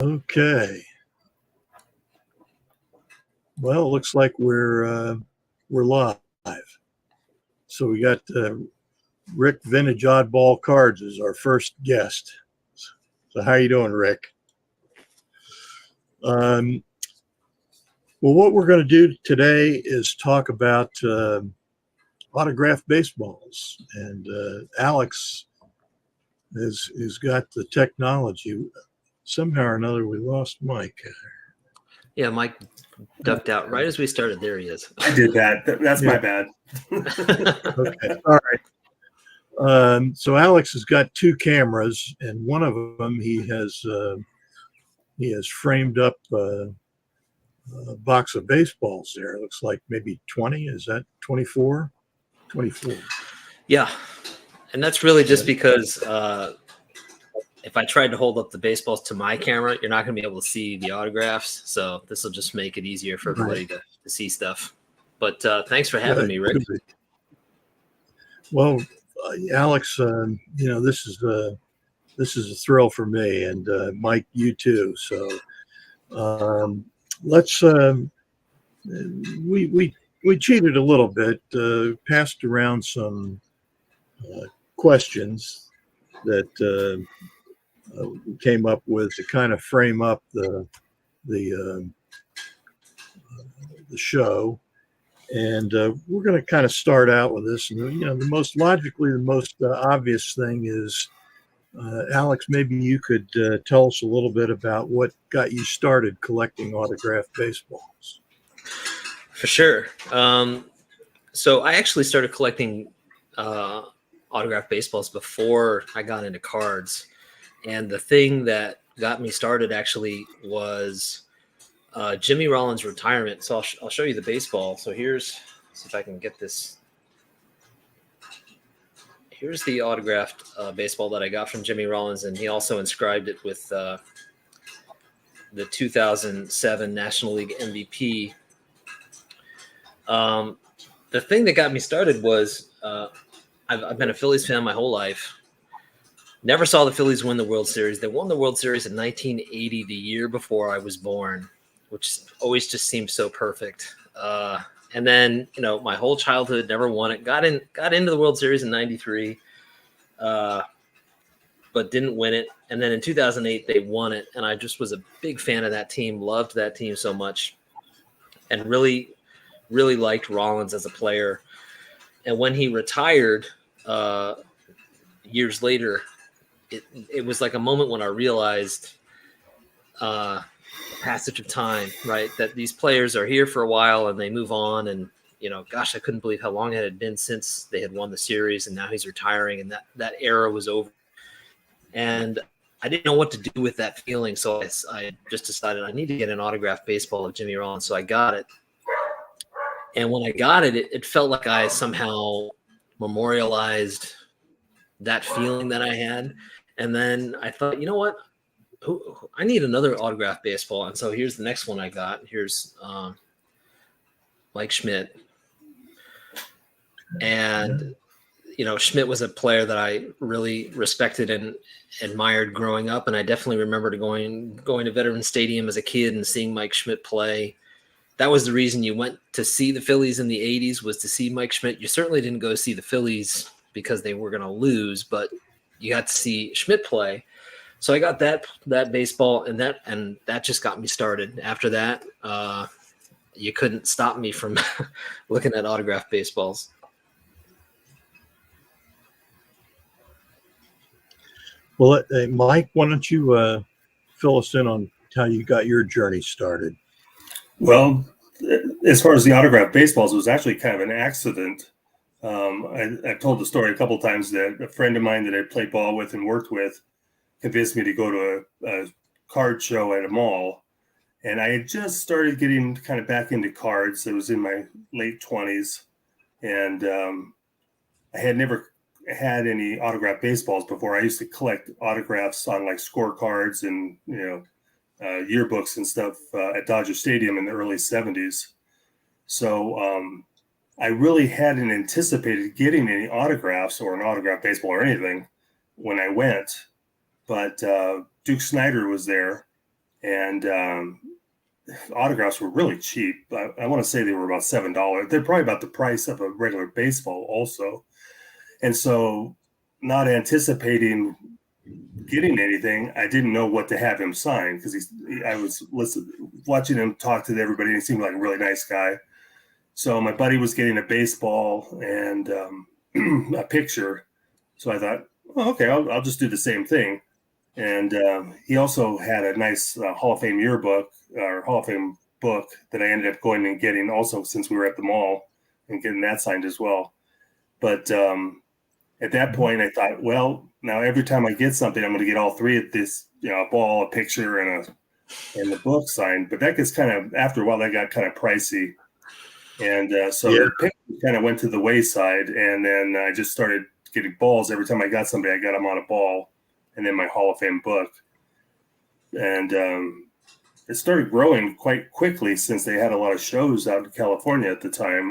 Okay. Well, it looks like we're live. So we got Rick Vintage Oddball Cards as our first guest. So how you doing, Rick? Well, what we're going to do today is talk about autographed baseballs, and Alex has got the technology. Somehow or another, we lost Mike. Yeah, Mike ducked out right as we started. There he is. I did that. That's my bad. Okay. All right. So Alex has got two cameras, and one of them he has framed up a box of baseballs there. It looks like maybe 20. Is that 24? 24. Yeah. And that's really just because if I tried to hold up the baseballs to my camera, you're not going to be able to see the autographs. So this will just make it easier for everybody to see stuff. But thanks for having me, Rick. Well, Alex, this is a thrill for me, and Mike, you too. So let's we cheated a little bit, passed around some questions that came up with to kind of frame up the show. And we're going to kind of start out with this. And, the most obvious thing is, Alex, maybe you could tell us a little bit about what got you started collecting autographed baseballs. For sure. So I actually started collecting autographed baseballs before I got into cards. And the thing that got me started actually was Jimmy Rollins' retirement. So I'll show you the baseball. So see if I can get this. Here's the autographed baseball that I got from Jimmy Rollins, and he also inscribed it with the 2007 National League MVP. The thing that got me started was I've been a Phillies fan my whole life. Never saw the Phillies win the World Series. They won the World Series in 1980, the year before I was born, which always just seemed so perfect. And then, my whole childhood never won it. Got into the World Series in 93, but didn't win it. And then in 2008, they won it. And I just was a big fan of that team, loved that team so much, and really, really liked Rollins as a player. And when he retired years later, it was like a moment when I realized passage of time, right? That these players are here for a while and they move on, and gosh, I couldn't believe how long it had been since they had won the series, and now he's retiring, and that era was over. And I didn't know what to do with that feeling, so I just decided I need to get an autographed baseball of Jimmy Rollins. So I got it, and when I got it, it felt like I somehow memorialized that feeling that I had. And then I thought, you know what? I need another autographed baseball. And so here's the next one I got. Here's Mike Schmidt. And, Schmidt was a player that I really respected and admired growing up. And I definitely remember going to Veterans Stadium as a kid and seeing Mike Schmidt play. That was the reason you went to see the Phillies in the 80s, was to see Mike Schmidt. You certainly didn't go see the Phillies because they were going to lose, but you got to see Schmidt play. So I got that baseball, and that just got me started. After that, you couldn't stop me from looking at autographed baseballs. Well, Mike, why don't you fill us in on how you got your journey started? Well, as far as the autographed baseballs, it was actually kind of an accident. I've told the story a couple of times that a friend of mine that I played ball with and worked with convinced me to go to a card show at a mall. And I had just started getting kind of back into cards. It was in my late 20s. And I had never had any autographed baseballs before. I used to collect autographs on like scorecards and, yearbooks and stuff at Dodger Stadium in the early 70s. So I really hadn't anticipated getting any autographs or an autographed baseball or anything when I went. But Duke Snider was there, and autographs were really cheap. I want to say they were about $7. They're probably about the price of a regular baseball also. And so, not anticipating getting anything, I didn't know what to have him sign because I was watching him talk to everybody, and he seemed like a really nice guy. So my buddy was getting a baseball and a picture. So I thought, oh, okay, I'll just do the same thing. And he also had a nice Hall of Fame yearbook or Hall of Fame book that I ended up going and getting also since we were at the mall and getting that signed as well. But at that point, I thought, well, now every time I get something, I'm going to get all three of this, a ball, a picture, and the book signed. But that gets kind of, after a while, that got kind of pricey. And so the picture kind of went to the wayside. And then I just started getting balls. Every time I got somebody, I got them on a ball. And then my Hall of Fame book. And it started growing quite quickly since they had a lot of shows out in California at the time,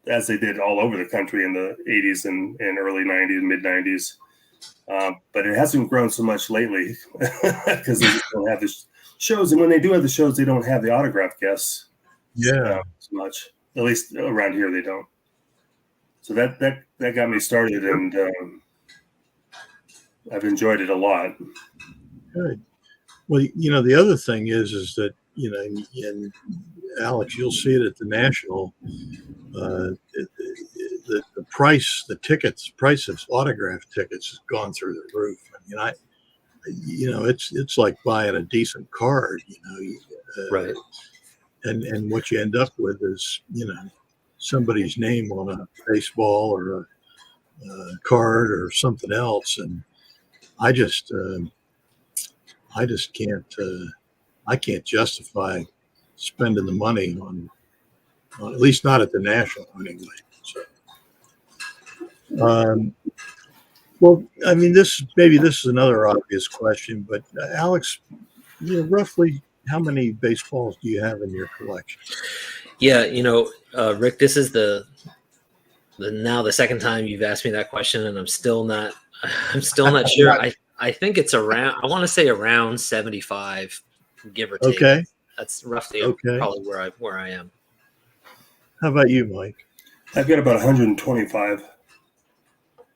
as they did all over the country in the 80s and early 90s, mid 90s. But it hasn't grown so much lately because they just don't have the shows. And when they do have the shows, they don't have the autograph guests as much. At least around here, they don't. So that got me started, and I've enjoyed it a lot. Good. Well, the other thing is that, and Alex, you'll see it at the National, the price of autograph tickets has gone through the roof. I mean, it's like buying a decent card, Right. And what you end up with is, somebody's name on a baseball or a card or something else. And I just can't, I can't justify spending the money on at least not at the National anyway. So, well, I mean, this is another obvious question, but Alex, roughly how many baseballs do you have in your collection? Yeah, Rick, this is the second time you've asked me that question, and I'm still not sure. I think it's around, I want to say around 75, give or take. Okay. That's roughly probably where I am. How about you, Mike? I've got about 125.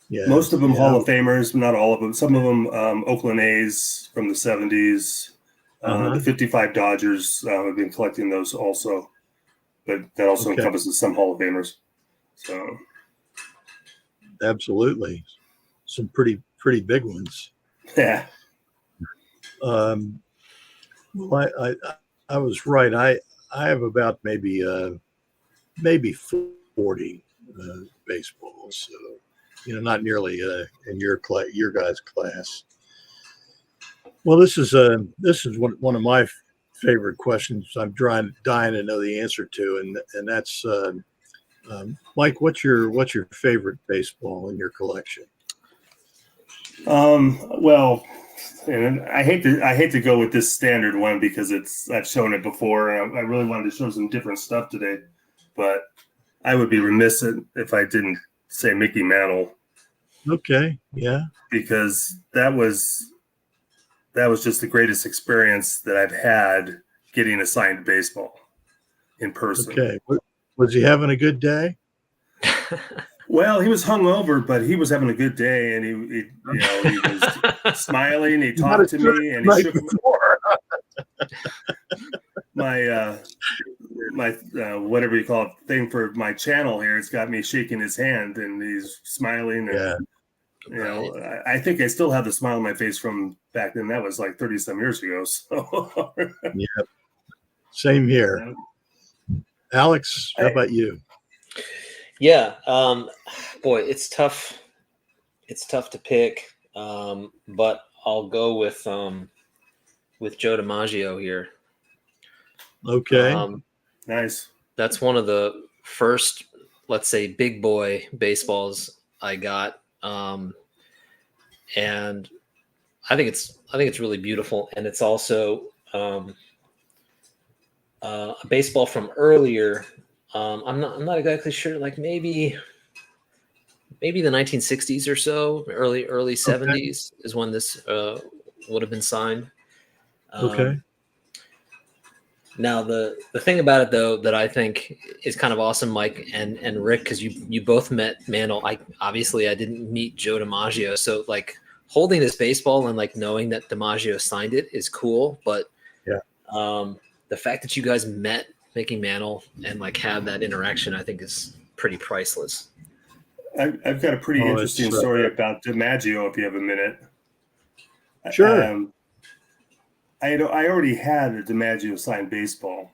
Yeah. Most of them Hall of Famers, not all of them. Some of them Oakland A's from the 70s. The 55 Dodgers, I've been collecting those also. But that also encompasses some Hall of Famers. So, absolutely. Some pretty big ones. Yeah. Well, I was right. I have about maybe 40 baseballs. So, not nearly in your guys' class. Well, this is one of my favorite questions. I'm dying to know the answer to, and that's Mike. What's your favorite baseball in your collection? Well, and I hate to go with this standard one because I've shown it before, and I really wanted to show some different stuff today, but I would be remiss if I didn't say Mickey Mantle. Okay, yeah, because that was just the greatest experience that I've had getting a signed baseball in person. Okay, was he having a good day? Well, he was hungover, but he was having a good day, and he was smiling. He talked to me, and he shook my whatever you call it thing for my channel here. It's got me shaking his hand, and he's smiling. And, I think I still have the smile on my face from back then. That was like 30-some years ago. So, yeah, same here. Alex, how about you? Yeah, boy, it's tough. It's tough to pick, but I'll go with Joe DiMaggio here. Okay, nice. That's one of the first, let's say, big boy baseballs I got, and I think it's really beautiful, and it's also a baseball from earlier. I'm not exactly sure, like maybe the 1960s or so, early 70s is when this would have been signed. Okay. Now the thing about it though that I think is kind of awesome, Mike and Rick, because you both met Mantle. I didn't meet Joe DiMaggio, so like holding this baseball and like knowing that DiMaggio signed it is cool. But Yeah. The fact that you guys met Mickey Mantle and like have that interaction, I think is pretty priceless. I've got a pretty Oh, interesting it's, story about DiMaggio, if you have a minute. Sure. I already had a DiMaggio signed baseball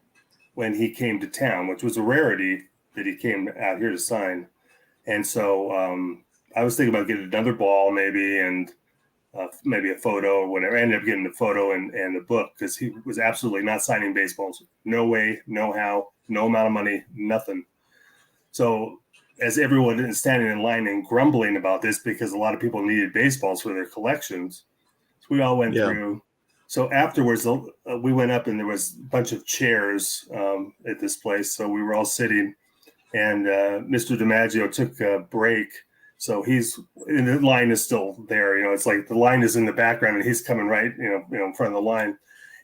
when he came to town, which was a rarity that he came out here to sign. And so I was thinking about getting another ball maybe, and maybe a photo or whatever. I ended up getting the photo and the book because he was absolutely not signing baseballs. No way, no how, no amount of money, nothing. So as everyone is standing in line and grumbling about this because a lot of people needed baseballs for their collections, so we all went through. So afterwards, we went up and there was a bunch of chairs at this place. So we were all sitting, and Mr. DiMaggio took a break. So he's and the line is still there. You know, it's like the line is in the background and he's coming right, in front of the line.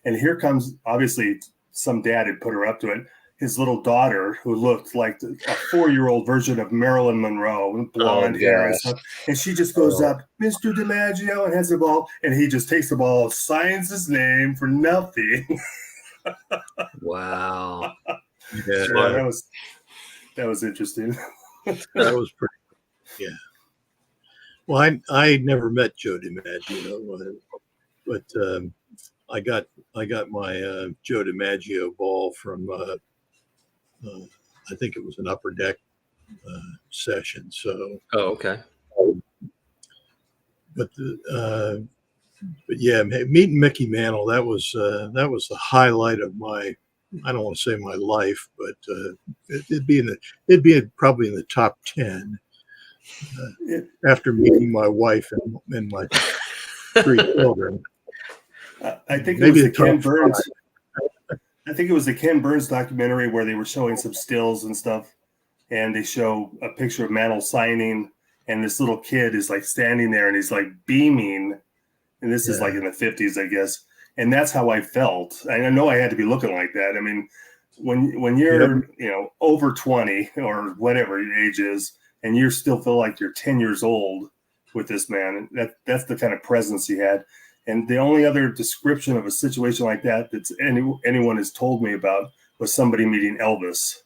And here comes, obviously, some dad had put her up to it. His little daughter, who looked like a 4-year-old version of Marilyn Monroe, with blonde hair and stuff. And she just goes up, Mr. DiMaggio, and has the ball. And he just takes the ball, signs his name for nothing. Wow. Yeah. So that was interesting. That was pretty. Yeah. Well, I never met Joe DiMaggio, but I got my Joe DiMaggio ball from I think it was an Upper Deck session. So. Oh, okay. But yeah, meeting Mickey Mantle, that was the highlight of my. I don't want to say my life, but it'd be probably in the top 10 after meeting my wife and my 3 children. I think Maybe it was the Ken Burns. 5. I think it was the Ken Burns documentary where they were showing some stills and stuff, and they show a picture of Mantle signing, and this little kid is like standing there and he's like beaming, and this is like in the 50s, I guess. And that's how I felt. I know I had to be looking like that. I mean, when you're over 20 or whatever your age is, and you still feel like you're 10 years old with this man, that's the kind of presence he had. And the only other description of a situation like that anyone has told me about was somebody meeting Elvis,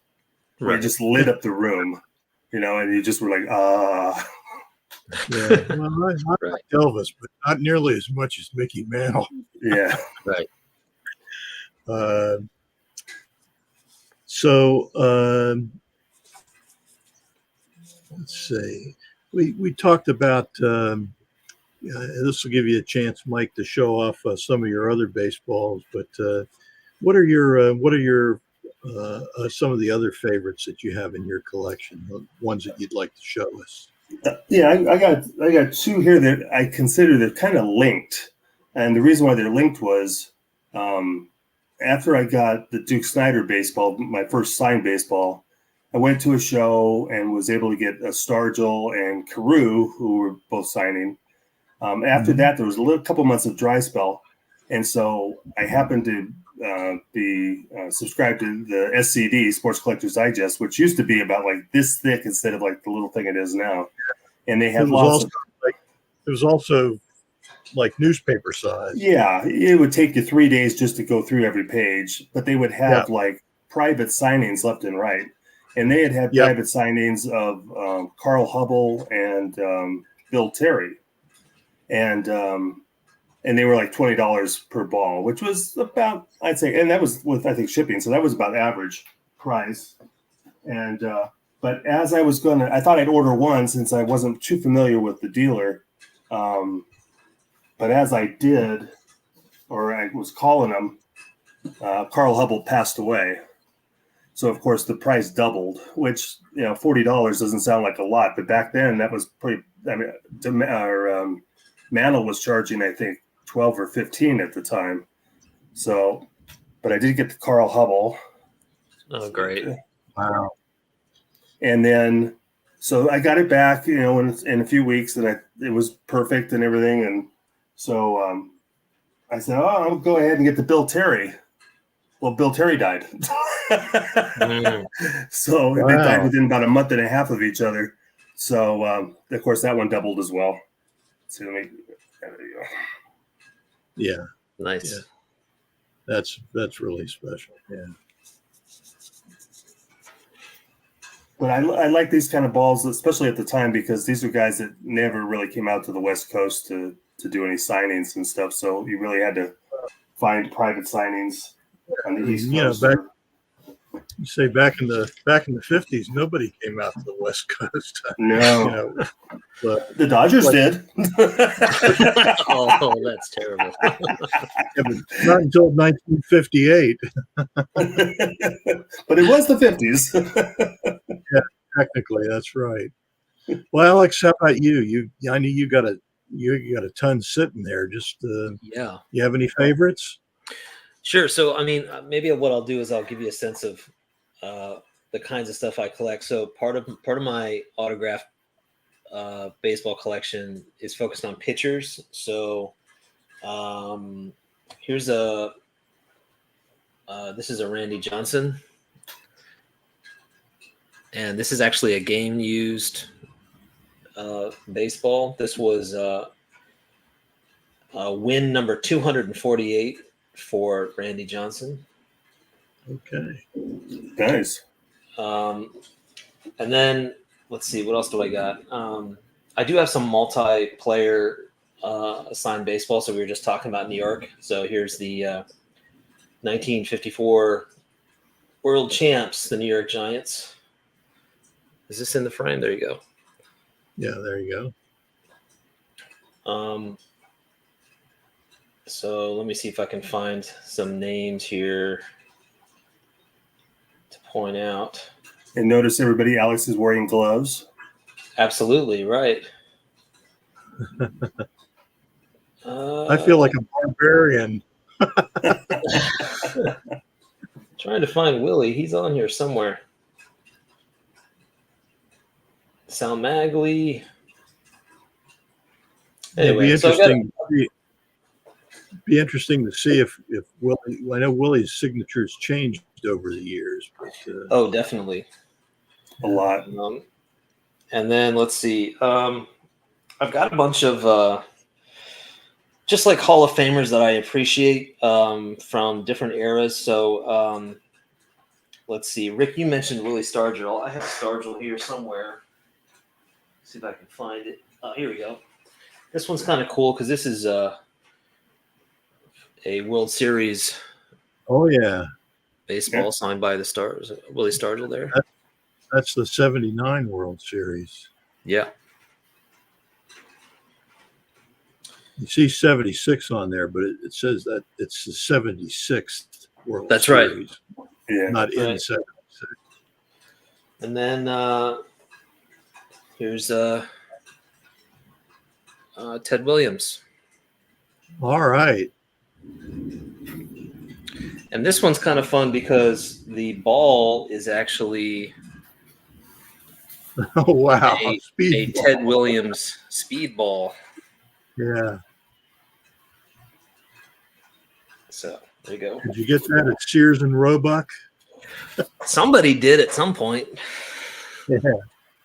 where he just lit up the room, and you just were like, ah. Yeah, well, I like Elvis, but not nearly as much as Mickey Mantle. Yeah, right. So let's see. We talked about. This will give you a chance, Mike, to show off some of your other baseballs. But what are your some of the other favorites that you have in your collection? The ones that you'd like to show us? Yeah, I got 2 here that I consider they're kind of linked, and the reason why they're linked was after I got the Duke Snider baseball, my first signed baseball, I went to a show and was able to get Stargell and Carew, who were both signing. After that, there was a couple months of dry spell, and so I happened to be subscribed to the SCD, Sports Collectors Digest, which used to be about like this thick instead of like the little thing it is now. And they had it was also like newspaper size. Yeah, it would take you 3 days just to go through every page, but they would have like private signings left and right. And they had private signings of Carl Hubble and Bill Terry. And they were like $20 per ball, which was about, I'd say, and that was with, I think, shipping. So that was about average price. And, but as I was I thought I'd order one since I wasn't too familiar with the dealer. But as I did, or I was calling him, Carl Hubble passed away. So, of course, the price doubled, which, $40 doesn't sound like a lot. But back then, that was pretty, Mantle was charging, I think, 12 or 15 at the time. So, but I did get the Carl Hubble. Oh, great. Wow. And then, so I got it back, in a few weeks, and it was perfect and everything. And so I said, I'll go ahead and get the Bill Terry. Well, Bill Terry died. Mm. So they Wow. died within about a month and a half of each other. So, of course, that one doubled as well. So let me, there you go. Yeah, Nice. Yeah. That's really special. Yeah. But I like these kind of balls, especially at the time, because these are guys that never really came out to the West Coast to do any signings and stuff. So you really had to find private signings on the East You know, Coast. you say back in the 50s, nobody came out to the West Coast. No, You know, but, the Dodgers did. Oh, that's terrible. yeah, but not until 1958. But it was the 50s. Technically, that's right. Well, Alex, how about you? I know you got a ton sitting there. Just Yeah. you have any favorites? Sure. So, I mean, maybe what I'll do is I'll give you a sense of the kinds of stuff I collect. So, part of my autograph baseball collection is focused on pitchers. So, here's this is a Randy Johnson, and this is actually a game used baseball. This was win number 248 for Randy Johnson. Okay. Nice. And then let's see, what else do I got? I do have some multiplayer assigned baseball. So we were just talking about New York. So here's the 1954 World Champs, the New York Giants. Is this in the frame? There you go. Yeah, there you go. So let me see if I can find some names here to point out. And notice everybody, Alex is wearing gloves. Absolutely, right. I feel like a barbarian. Trying to find Willie. He's on here somewhere. Sal Magley. Anyway, It'd be interesting to see if Willie. I know Willie's signature's changed over the years. But, oh, definitely. A lot. And then let's see. I've got a bunch of just like Hall of Famers that I appreciate from different eras. So let's see. Rick, you mentioned Willie Stargell. I have Stargell here somewhere. Let's see if I can find it. Oh, here we go. This one's kind of cool because this is a World Series. Oh yeah, baseball signed by the Stars. Willie Stargell there. That's the '79 World Series. Yeah. You see 76 on there, but it says that it's the 76th World That's Series. Right. Yeah. Not in right. 76. And then here's Ted Williams. All right. And this one's kind of fun because the ball is actually Oh wow. a Ted Williams speedball. Yeah. So there you go. Did you get that at Sears and Roebuck? Somebody did at some point. Yeah.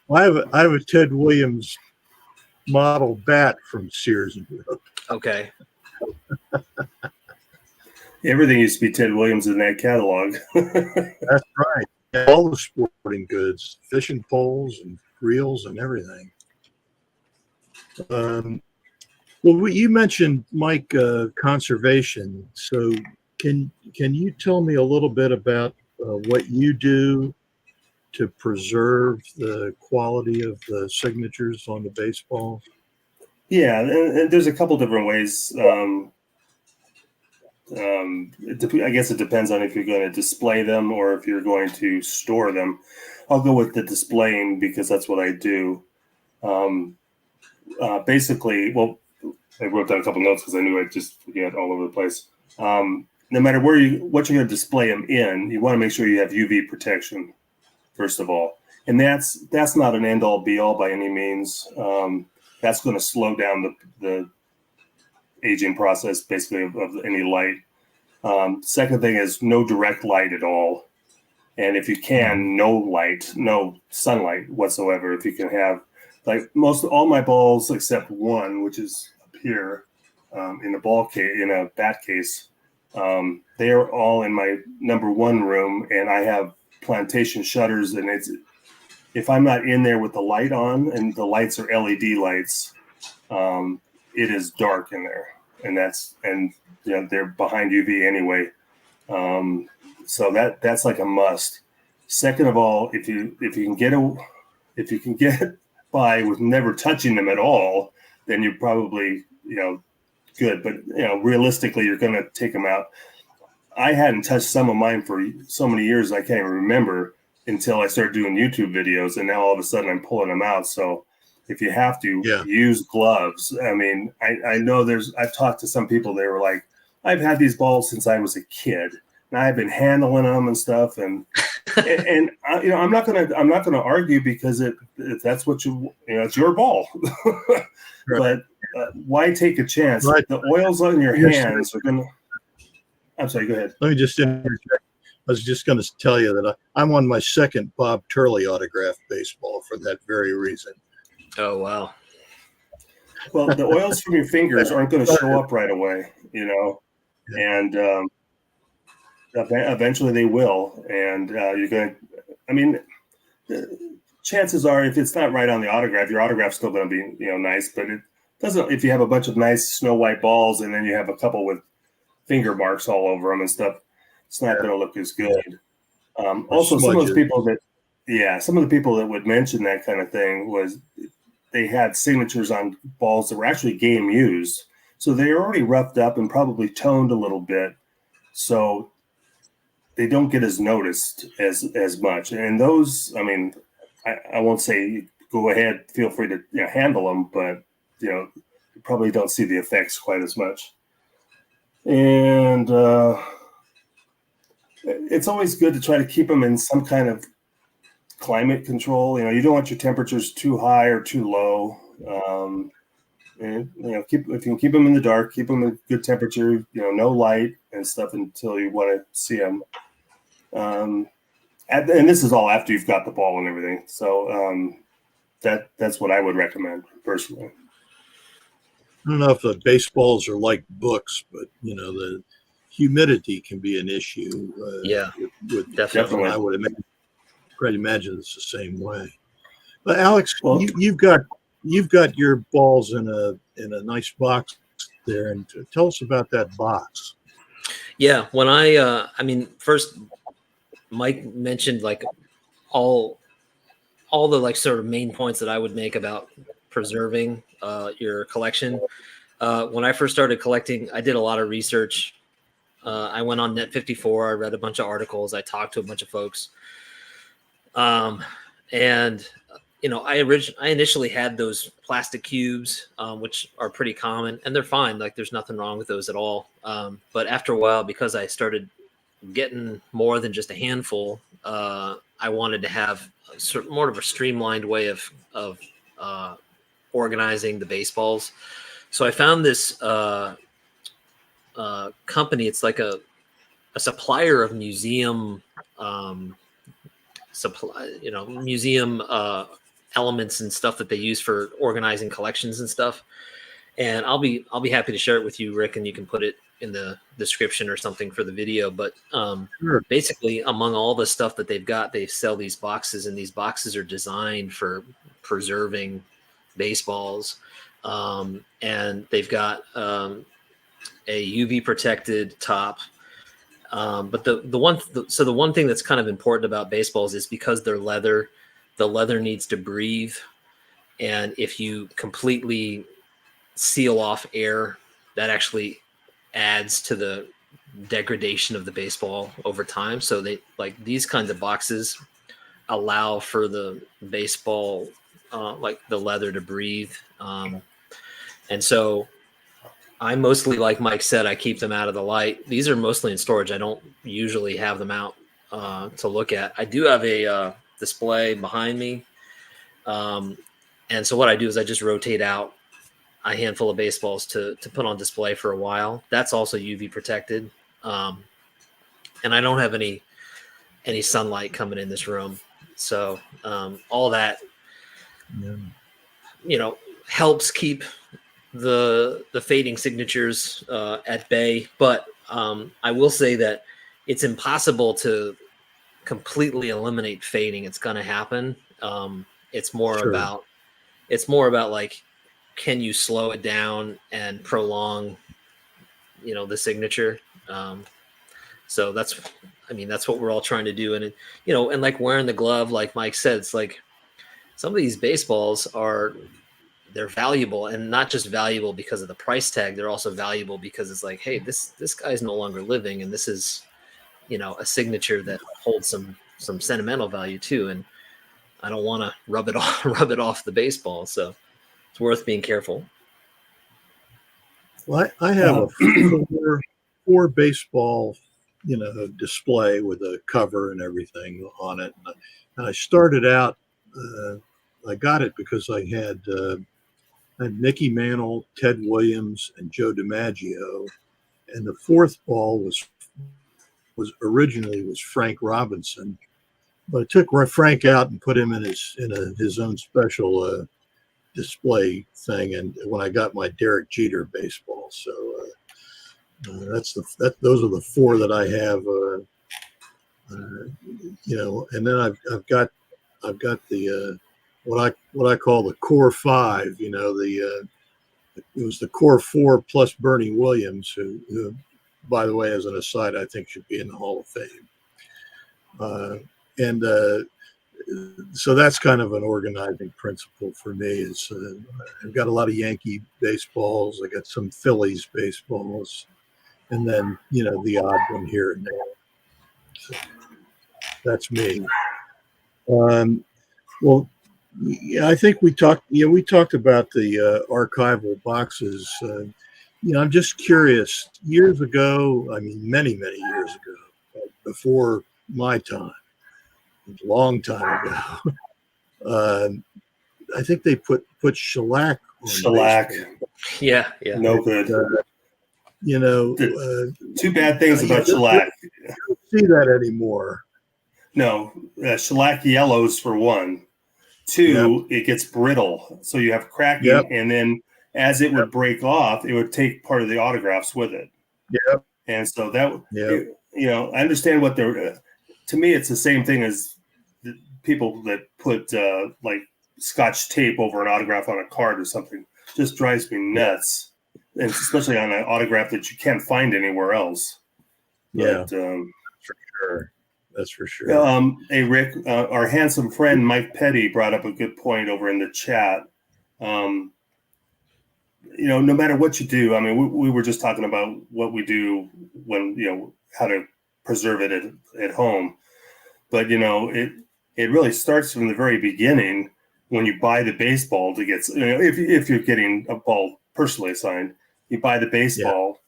Well, I have a Ted Williams model bat from Sears and Roebuck. Okay. Everything used to be Ted Williams in that catalog. That's right. All the sporting goods, fishing poles and reels and everything. Well, you mentioned, Mike, conservation. So can you tell me a little bit about what you do to preserve the quality of the signatures on the baseball? Yeah, and there's a couple different ways. I guess it depends on if you're going to display them or if you're going to store them. I'll go with the displaying because that's what I do. Basically, well, I wrote down a couple notes because I knew I'd just forget all over the place. No matter what you're going to display them in, you want to make sure you have UV protection, first of all. And that's not an end-all be-all by any means. That's going to slow down the aging process, basically, of any light. Second thing is no direct light at all. And if you can, no light, no sunlight whatsoever. If you can have, like all my balls except one, which is up here in the ball case, in a bat case, they are all in my number one room, and I have plantation shutters. And if I'm not in there with the light on, and the lights are LED lights, it is dark in there, and they're behind UV anyway. So that's like a must. Second of all, if you can get by with never touching them at all, then you're probably good. But realistically, you're going to take them out. I hadn't touched some of mine for so many years I can't even remember until I started doing YouTube videos, and now all of a sudden I'm pulling them out. So if you have to, use gloves. I mean, I know I've talked to some people. They were like, I've had these balls since I was a kid. And I've been handling them and stuff, and I'm not gonna argue, because if that's what it's your ball. But why take a chance? Right. The oils on your hands are gonna. I'm sorry. Go ahead. Let me just interject. I was just going to tell you that I'm on my second Bob Turley autographed baseball for that very reason. Oh wow. Well, the oils from your fingers aren't going to show up right away, and eventually they will, and you're going to. I mean, chances are, if it's not right on the autograph, your autograph's still going to be nice, but it doesn't. If you have a bunch of nice snow white balls and then you have a couple with finger marks all over them and stuff, it's not going to look as good. Also, some of the people that would mention that kind of thing was they had signatures on balls that were actually game used. So they're already roughed up and probably toned a little bit. So they don't get as noticed as much. And those, I mean, I won't say go ahead, feel free to handle them, but you probably don't see the effects quite as much. And it's always good to try to keep them in some kind of climate control. You don't want your temperatures too high or too low. And if you can keep them in the dark, keep them in good temperature. No light and stuff until you want to see them. And this is all after you've got the ball and everything. So that's what I would recommend personally. I don't know if the baseballs are like books, but the humidity can be an issue. Definitely. I would imagine it's the same way. But Alex, you've got your balls in a nice box there, and tell us about that box. Yeah, when first Mike mentioned like all the like sort of main points that I would make about preserving your collection. When I first started collecting, I did a lot of research. I went on Net54. I read a bunch of articles. I talked to a bunch of folks. And I initially had those plastic cubes, which are pretty common, and they're fine. Like there's nothing wrong with those at all. But after a while, because I started getting more than just a handful, I wanted to have more of a streamlined way of organizing the baseballs. So I found this company. It's like a supplier of museum museum elements and stuff that they use for organizing collections and stuff. And I'll be happy to share it with you, Rick, and you can put it in the description or something for the video. But Sure. Basically, among all the stuff that they've got, they sell these boxes, and these boxes are designed for preserving baseballs. And they've got a UV protected top. But the one thing that's kind of important about baseballs is because they're leather, the leather needs to breathe. And if you completely seal off air, that actually adds to the degradation of the baseball over time. So they like these kinds of boxes allow for the baseball, like the leather to breathe. And so I mostly, like Mike said, I keep them out of the light. These are mostly in storage. I don't usually have them out to look at. I do have a display behind me. And so what I do is I just rotate out a handful of baseballs to put on display for a while. That's also UV protected. And I don't have any sunlight coming in this room, so all that helps keep the fading signatures at bay. But I will say that it's impossible to completely eliminate fading. It's going to happen. It's more about like, can you slow it down and prolong the signature? So that's what we're all trying to do. And and like wearing the glove, like Mike said, it's like some of these baseballs they're valuable, and not just valuable because of the price tag. They're also valuable because it's like, hey, this guy's no longer living, and this is a signature that holds some sentimental value too. And I don't want to rub it off the baseball. So it's worth being careful. Well, I have a four baseball, display with a cover and everything on it. And I started out, I got it because I had Mickey Mantle, Ted Williams, and Joe DiMaggio. And the fourth ball was originally Frank Robinson, but I took Frank out and put him in his own special display thing. And when I got my Derek Jeter baseball, so those are the four that I have. And then I've got the what I call the core five. It was the core four plus Bernie Williams, who by the way, as an aside, I think should be in the Hall of Fame. So that's kind of an organizing principle for me. Is I've got a lot of Yankee baseballs, I got some Phillies baseballs, and then the odd one here and there. So that's me. Well, yeah, I think we talked about the archival boxes. I'm just curious. Years ago, I mean, many years ago, before my time, a long time ago, I think they put shellac on shellac. baseball. Yeah. No good. Two bad things about shellac. You don't see that anymore. No, shellac yellows for one. Two, It gets brittle, so you have cracking, and then as it would break off, it would take part of the autographs with it. Yep. And so I understand what they're. To me, it's the same thing as the people that put like Scotch tape over an autograph on a card or something. Just drives me nuts, and especially on an autograph that you can't find anywhere else. But, for sure. That's for sure. Hey, Rick, our handsome friend Mike Petty brought up a good point over in the chat. No matter what you do, I mean, we were just talking about what we do when, how to preserve it at home. But, it really starts from the very beginning when you buy the baseball to get, if you're getting a ball personally assigned, you buy the baseball. Yeah.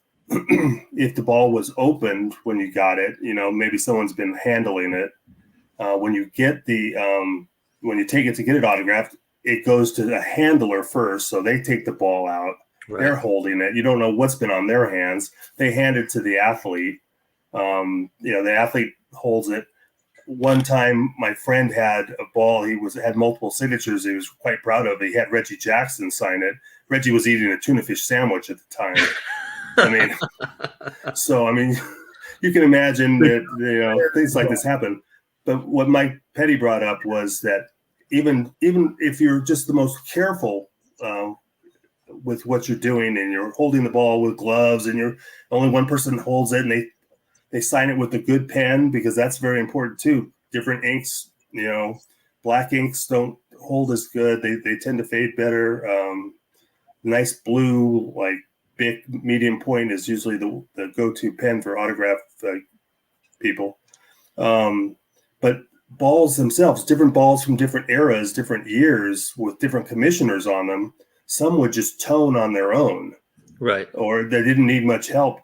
If the ball was opened when you got it, maybe someone's been handling it. When you get when you take it to get it autographed, it goes to the handler first. So they take the ball out. Right. They're holding it. You don't know what's been on their hands. They hand it to the athlete. The athlete holds it. One time, my friend had a ball. He had multiple signatures. He was quite proud of it. He had Reggie Jackson sign it. Reggie was eating a tuna fish sandwich at the time. You can imagine that things like this happen. But what Mike Petty brought up was that even if you're just the most careful with what you're doing, and you're holding the ball with gloves, and you're only one person holds it, and they sign it with a good pen, because that's very important too. Different inks, black inks don't hold as good. They tend to fade better. Nice blue, like Bic medium point, is usually the go-to pen for autograph people. But balls themselves, different balls from different eras, different years, with different commissioners on them, some would just tone on their own. Right. Or they didn't need much help.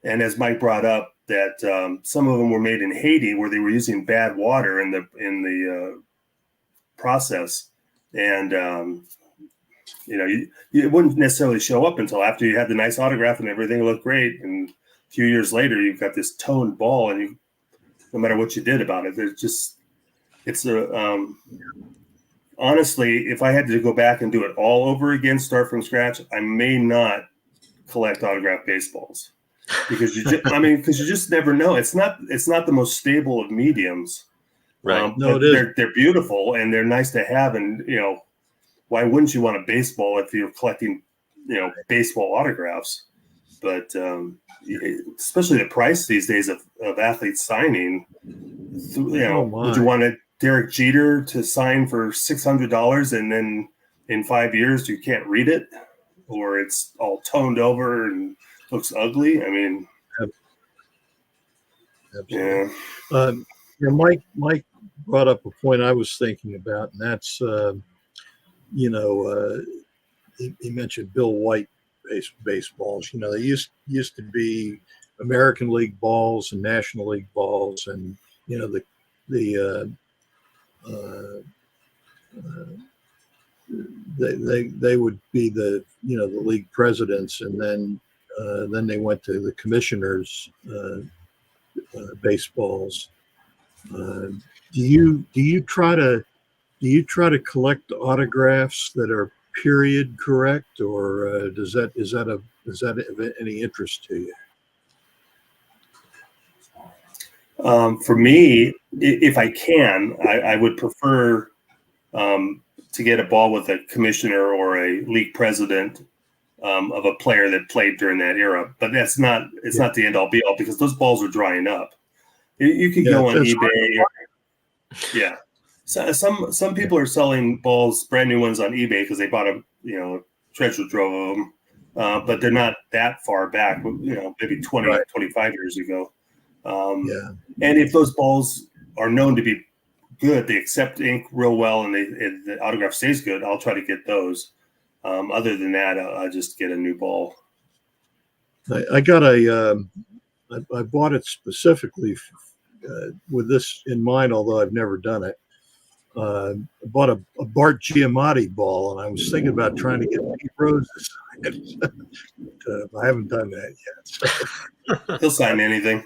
And as Mike brought up, that some of them were made in Haiti, where they were using bad water in the process. And it wouldn't necessarily show up until after you had the nice autograph and everything looked great, and few years later, you've got this toned ball, and no matter what you did about it, it's a honestly, if I had to go back and do it all over again, start from scratch, I may not collect autographed baseballs because because you just never know. It's not the most stable of mediums. Right. No, but it is. they're beautiful and they're nice to have. And, why wouldn't you want a baseball if you're collecting, baseball autographs? But especially the price these days of athletes signing, would you want Derek Jeter to sign for $600 and then in 5 years you can't read it, or it's all toned over and looks ugly? I mean, Absolutely. Yeah. Mike brought up a point I was thinking about, and that's he mentioned Bill White baseballs. They used to be American League balls and National League balls, and they would be the league presidents, and then they went to the commissioners baseballs. Do you try to collect autographs that are period correct, or is that of any interest to you? For me, if I can, I would prefer to get a ball with a commissioner or a league president of a player that played during that era. But it's not the end all be all, because those balls are drying up. You could go on eBay. Yeah. So some people are selling balls, brand new ones on eBay because they bought a treasure trove of them, but they're not that far back. Maybe 20, right. 25 years ago. And if those balls are known to be good, they accept ink real well, and the autograph stays good, I'll try to get those. Other than that, I'll just get a new ball. I got I bought it specifically with this in mind, although I've never done it. I bought a Bart Giamatti ball, and I was thinking about trying to get Pete Rose to sign it. But I haven't done that yet. So. He'll sign anything.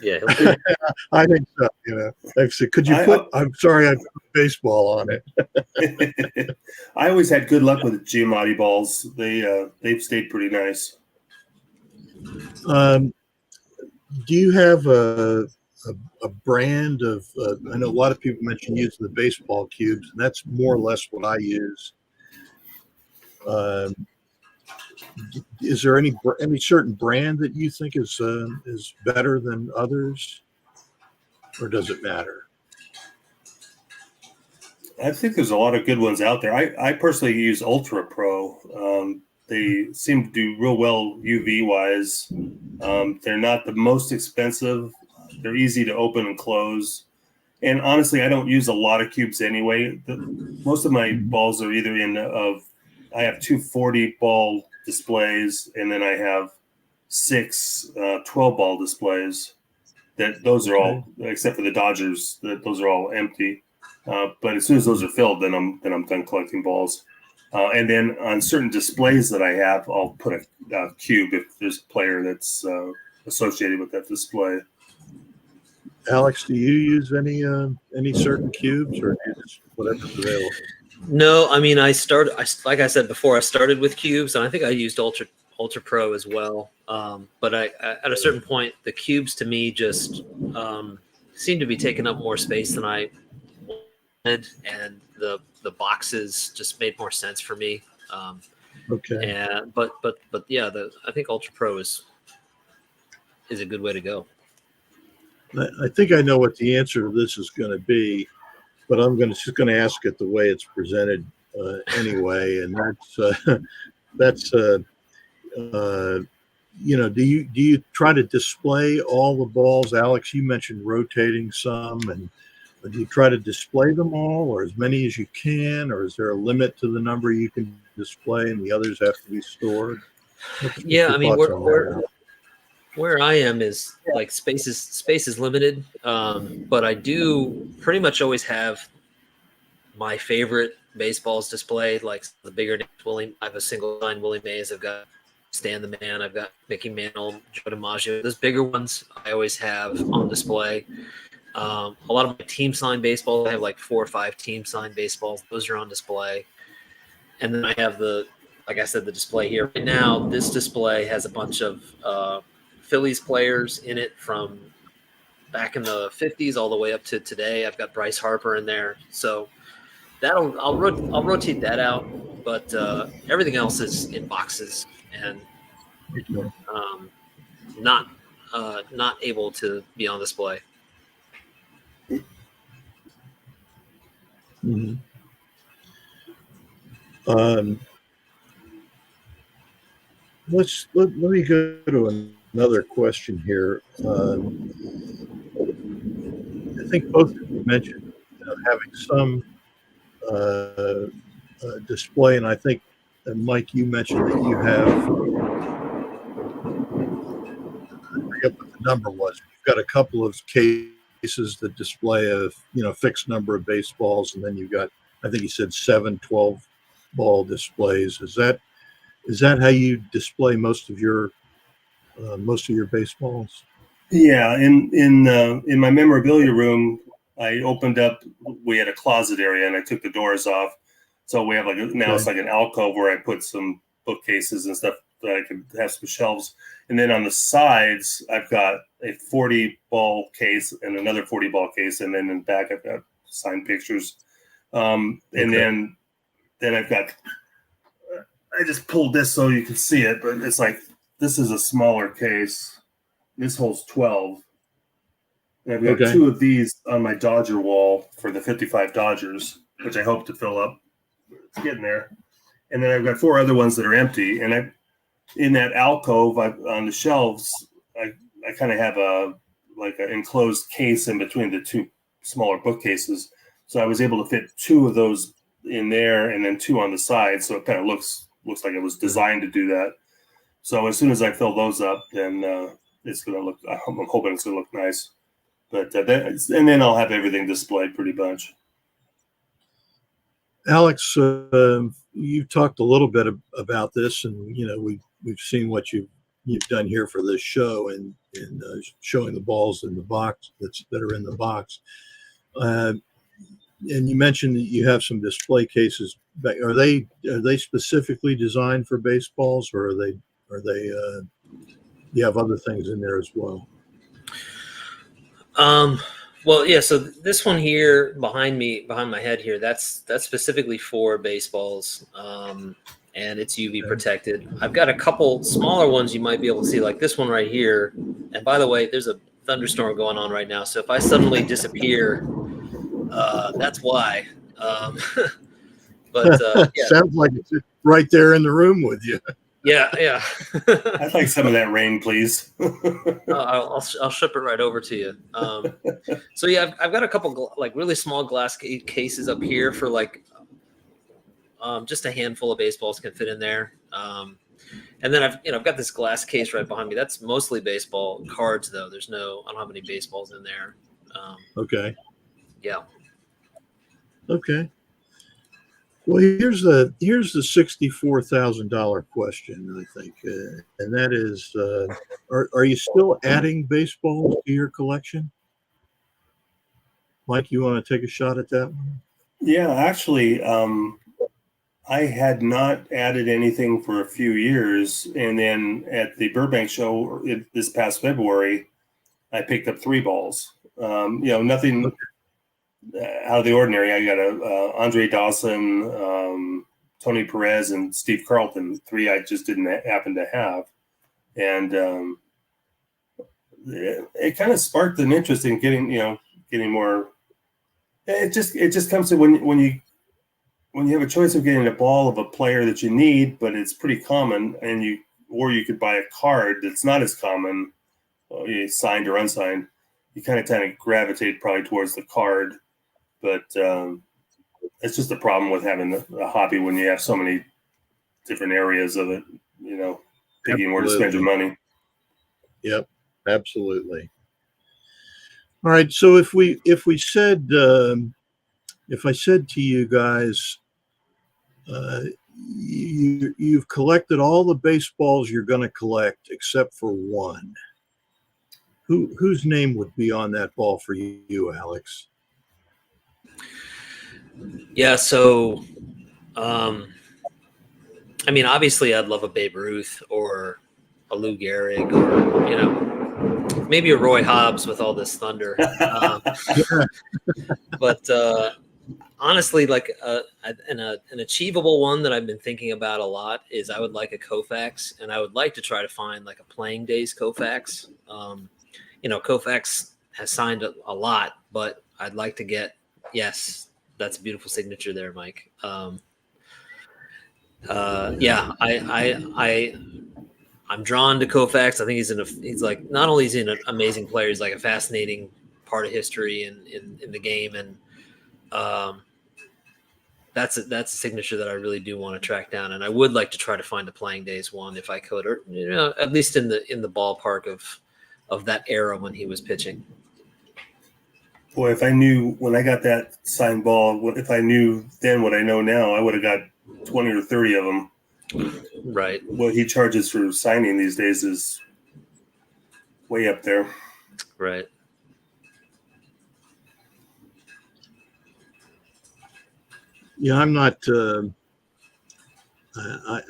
Yeah, I think so. Like I said, could you put? I'm sorry, I put baseball on it. I always had good luck with Giamatti balls. They've stayed pretty nice. Do you have a brand of? I know a lot of people mention using the baseball cubes, and that's more or less what I use. Is there any certain brand that you think is better than others, or does it matter? I think there's a lot of good ones out there. I personally use Ultra Pro. They seem to do real well UV wise. They're not the most expensive. They're easy to open and close. And honestly, I don't use a lot of cubes anyway. Most of my balls are either I have 2 40-ball displays, and then I have 6 12-ball displays. Those are all, except for the Dodgers, those are all empty. But as soon as those are filled, then I'm done collecting balls. And then on certain displays that I have, I'll put a cube if there's a player that's associated with that display. Alex, do you use any certain cubes, or just whatever's available? No, I mean, like I said before, I started with cubes, and I think I used Ultra Pro as well. But at a certain point, the cubes to me just seem to be taking up more space than I wanted, and the boxes just made more sense for me. Okay. And but yeah, I think Ultra Pro is a good way to go. I think I know what the answer to this is going to be, but I'm just going to ask it the way it's presented anyway, and that's do you try to display all the balls? Alex, you mentioned rotating some, and do you try to display them all, or as many as you can, or is there a limit to the number you can display and the others have to be stored? Yeah, I mean, where I am is like space is limited, but I do pretty much always have my favorite baseballs displayed, like the bigger names. I have a single line Willie Mays. I've got Stan the Man. I've got Mickey Mantle, Joe DiMaggio. Those bigger ones I always have on display. A lot of my team signed baseballs, I have like 4 or 5 team signed baseballs. Those are on display. And then I have like I said, the display here. Right now, this display has a bunch of Phillies players in it from back in the 50s all the way up to today. I've got Bryce Harper in there. So I'll rotate that out. But everything else is in boxes and not able to be on display. Mm-hmm. Let me go to another question here. I think both of you mentioned having some display, and I think Mike, you mentioned that you have. I forget what the number was. You've got a couple of cases that display a fixed number of baseballs, and then you've got, I think you said 7 12 ball displays. Is that how you display most of your baseballs? Yeah, in my memorabilia room, I opened up. We had a closet area, and I took the doors off. So we have it's like an alcove where I put some bookcases and stuff that I could have some shelves. And then on the sides, I've got a 40 ball case and another 40 ball case, and then in the back I've got signed pictures. And then I've got. I just pulled this so you can see it, but it's like this is a smaller case. This holds 12. And I've got 2 of these on my Dodger wall for the 55 Dodgers, which I hope to fill up. It's getting there. And then I've got 4 other ones that are empty. And in that alcove on the shelves, I kind of have an enclosed case in between the 2 smaller bookcases. So I was able to fit 2 of those in there and then 2 on the side. So it kind of looks like it was designed to do that. So as soon as I fill those up, then it's going to look. I'm hoping it's going to look nice. But and then I'll have everything displayed pretty much. Alex, you talked a little bit about this, and we've seen what you've done here for this show, and showing the balls in the box that are in the box. And you mentioned that you have some display cases. Are they specifically designed for baseballs, or are they you have other things in there as well? Well, yeah. So this one here behind my head here, that's specifically for baseballs, and it's UV protected. I've got a couple smaller ones you might be able to see, like this one right here. And by the way, there's a thunderstorm going on right now, so if I suddenly disappear, that's why. But yeah. Sounds like it's right there in the room with you. Yeah. I'd like some of that rain, please. I'll ship it right over to you. So yeah, I've got a couple really small glass cases up here for just a handful of baseballs can fit in there. And then I've got this glass case right behind me. That's mostly baseball cards though. I don't have any baseballs in there. Okay. Yeah. Okay. Well, here's the $64,000 question, I think, and that is, are you still adding baseballs to your collection? Mike, you want to take a shot at that one? Yeah, actually, I had not added anything for a few years, and then at the Burbank show this past February, I picked up 3 balls. Nothing out of the ordinary. I got a Andre Dawson, Tony Perez, and Steve Carlton. 3 I just didn't happen to have, and it kind of sparked an interest in getting more. It just comes to when you have a choice of getting a ball of a player that you need, but it's pretty common, and you could buy a card that's not as common, signed or unsigned. You kind of gravitate probably towards the card. But it's just a problem with having a hobby when you have so many different areas of it, picking where to spend your money. Yep, absolutely. All right. So if I said to you guys, you've collected all the baseballs you're going to collect except for one. Whose name would be on that ball for you, Alex? Yeah, so I mean, obviously, I'd love a Babe Ruth or a Lou Gehrig, or maybe a Roy Hobbs with all this thunder. But honestly, like an achievable one that I've been thinking about a lot is I would like a Koufax, and I would like to try to find like a playing days Koufax. Koufax has signed a lot, but I'd like to get, yes, that's a beautiful signature there, Mike. I'm drawn to Koufax. I think he's like, not only is he an amazing player, he's like a fascinating part of history in the game, and that's a signature that I really do want to track down, and I would like to try to find a playing days one if I could, or at least in the ballpark of that era when he was pitching. Boy, if I knew when I got that signed ball, if I knew then what I know now, I would have got 20 or 30 of them. Right. What he charges for signing these days is way up there. Right. Yeah, I'm not.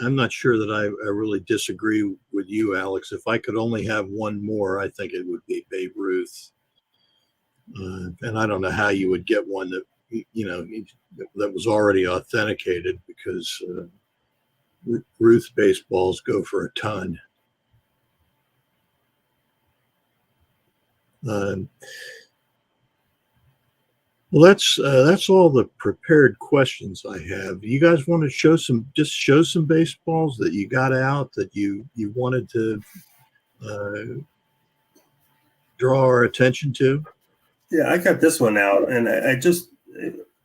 I'm not sure that I really disagree with you, Alex. If I could only have one more, I think it would be Babe Ruth. And I don't know how you would get one that that was already authenticated, because Ruth baseballs go for a ton. Well, that's all the prepared questions I have. You guys want to show some baseballs that you got out that you wanted to draw our attention to? Yeah, I got this one out, and I just,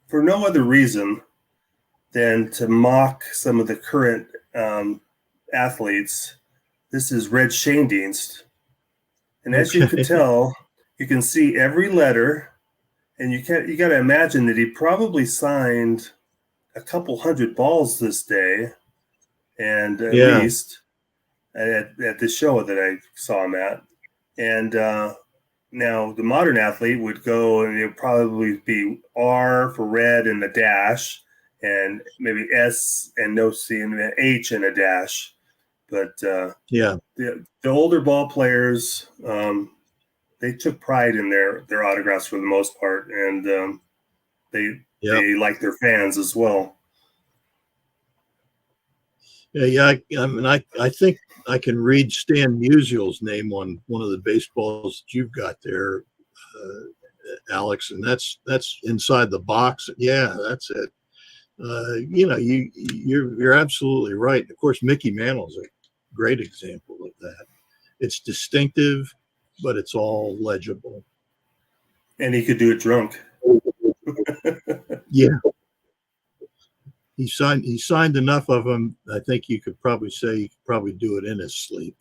for no other reason than to mock some of the current athletes. This is Red Schoendienst. And as you can tell, you can see every letter, and you got to imagine that he probably signed a couple hundred balls this day, and at least at the show that I saw him at. And now the modern athlete would go, and it would probably be R for red and a dash, and maybe S and no C, and an H and a dash. But the older ball players, they took pride in their autographs for the most part, and they like their fans as well. I mean, I think I can read Stan Musial's name on one of the baseballs that you've got there, Alex, and that's inside the box. Yeah, that's it. You're absolutely right. Of course, Mickey Mantle's a great example of that. It's distinctive, but it's all legible. And he could do it drunk. Yeah. He signed enough of them. I think you could probably say he could probably do it in his sleep.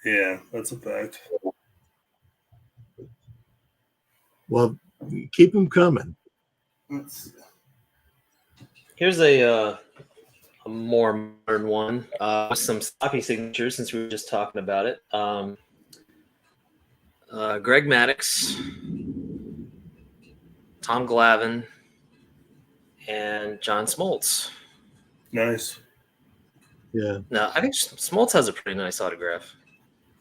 Yeah, that's a fact. Well, keep them coming. Here's a more modern one with some stocky signatures, since we were just talking about it. Greg Maddux, Tom Glavine, and John Smoltz. Nice. Yeah. No, I think Smoltz has a pretty nice autograph.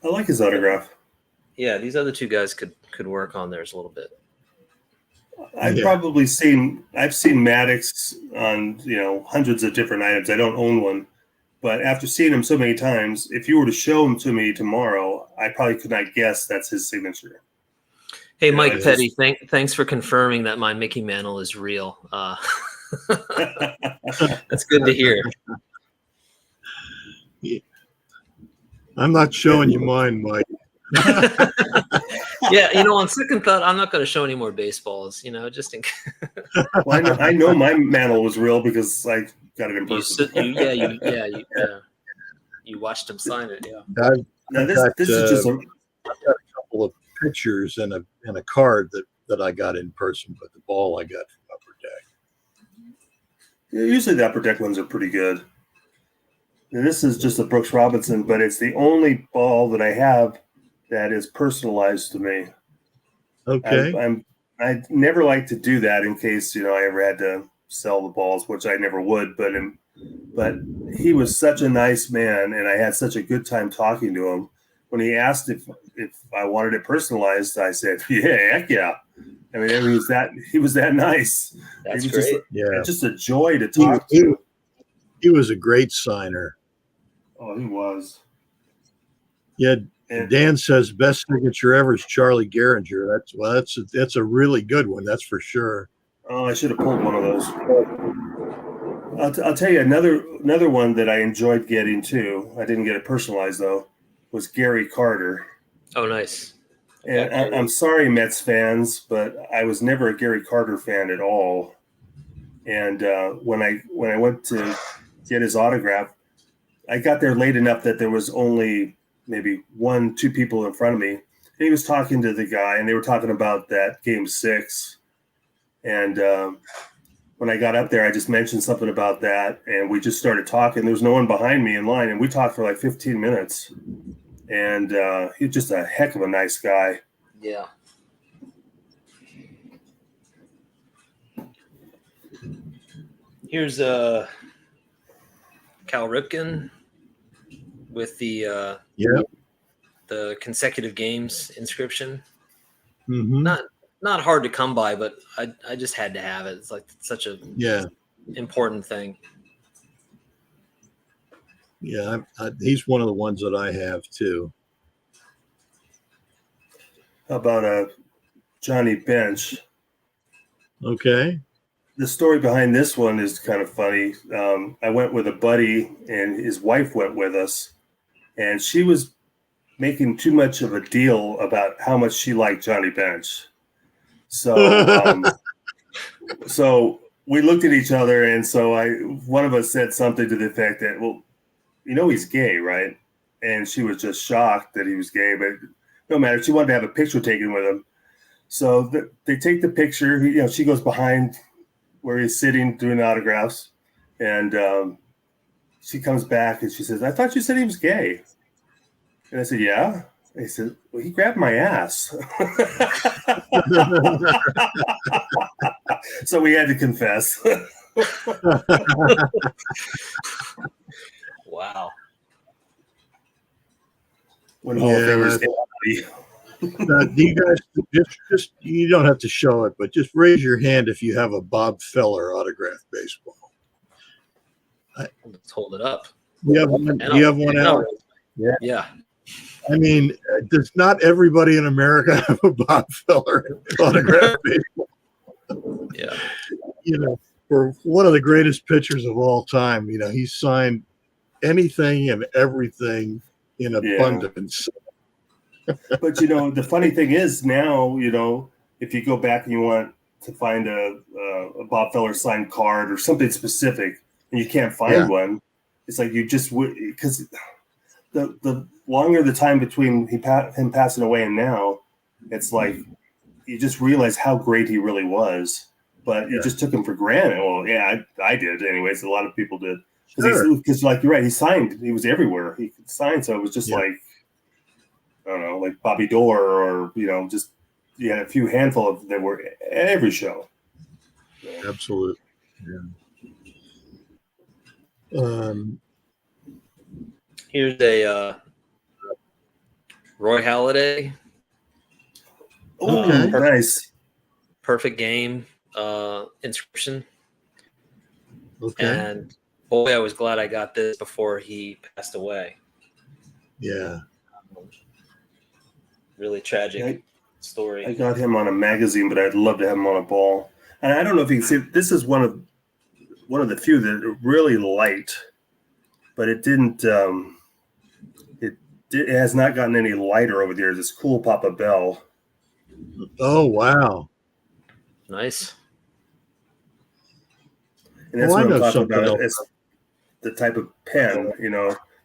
I like his autograph. Yeah, these other two guys could work on theirs a little bit. I've seen Maddux on hundreds of different items. I don't own one, but after seeing him so many times, if you were to show him to me tomorrow, I probably could not guess that's his signature. Hey, Mike Petty, thanks for confirming that my Mickey Mantle is real. That's good to hear. Yeah. I'm not showing you mine, Mike. Yeah, on second thought, I'm not going to show any more baseballs. Just in Well, I know my Mantle was real because I got it in person. You watched him sign it. Yeah. Now this is just I've got a couple of pictures and a card that I got in person, but the ball I got from Upper Deck. Usually the Upper Deck ones are pretty good. This is just a Brooks Robinson, but it's the only ball that I have that is personalized to me. Okay. I never like to do that in case I ever had to sell the balls, which I never would. But he was such a nice man, and I had such a good time talking to him. When he asked if I wanted it personalized, I said, "Yeah, heck yeah." I mean, he was that nice. That's He was great. just a joy to talk to. He was a great signer. Oh, he was. Yeah. And, Dan says best signature ever is Charlie Gehringer. That's a really good one. That's for sure. oh, I should have pulled one of those. I'll tell you another one that I enjoyed getting too. I didn't get it personalized though. Was Gary Carter. Oh, nice. And Okay. I'm sorry, Mets fans, but I was never a Gary Carter fan at all. And when I went to get his autograph, I got there late enough that there was only maybe 1-2 people in front of me. And he was talking to the guy, and they were talking about that Game 6. And when I got up there, I just mentioned something about that, and we just started talking. There was no one behind me in line, and we talked for like 15 minutes. And he's just a heck of a nice guy. Yeah. Here's Cal Ripken with the consecutive games inscription. Mm-hmm. Not hard to come by, but I just had to have it. It's like such a important thing. Yeah, he's one of the ones that I have too. How about Johnny Bench? Okay. The story behind this one is kind of funny. I went with a buddy, and his wife went with us, and she was making too much of a deal about how much she liked Johnny Bench. So, so we looked at each other, and so one of us said something to the effect that, well, he's gay, right? And she was just shocked that he was gay, but no matter. She wanted to have a picture taken with him. So they take the picture. She goes behind where he's sitting doing autographs, and she comes back and she says, "I thought you said he was gay." And I said, "Yeah." And he said, "Well, he grabbed my ass." So we had to confess. Wow. When Hall of Famers do you guys just you don't have to show it, but just raise your hand if you have a Bob Feller autographed baseball. Let's hold it up. You have one. Do you have one out? Yeah. I mean, does not everybody in America have a Bob Feller autographed baseball? Yeah. For one of the greatest pitchers of all time, he signed anything and everything in abundance. But the funny thing is now, if you go back and you want to find a Bob Feller signed card or something specific, and you can't find one, it's like you just would, because the longer the time between him passing away and now, it's like you just realize how great he really was. But you just took him for granted. Well, yeah, I did. Anyways, a lot of people did. Because like you're right, he signed. He was everywhere. He signed, so it was just like, I don't know, like Bobby Dorr, or just you had a few handful of that were at every show. Absolutely. Yeah. Here's a Roy Halladay. Oh, Okay. Nice. Perfect game inscription. Okay. And boy, I was glad I got this before he passed away. Yeah. Really tragic story. I got him on a magazine, but I'd love to have him on a ball. And I don't know if you can see, this is one of the few that are really light, but it didn't. It has not gotten any lighter over the years. It's Cool Papa Bell. Oh, wow. Nice. And that's I what I'm know talking something about. else. It's the type of pen,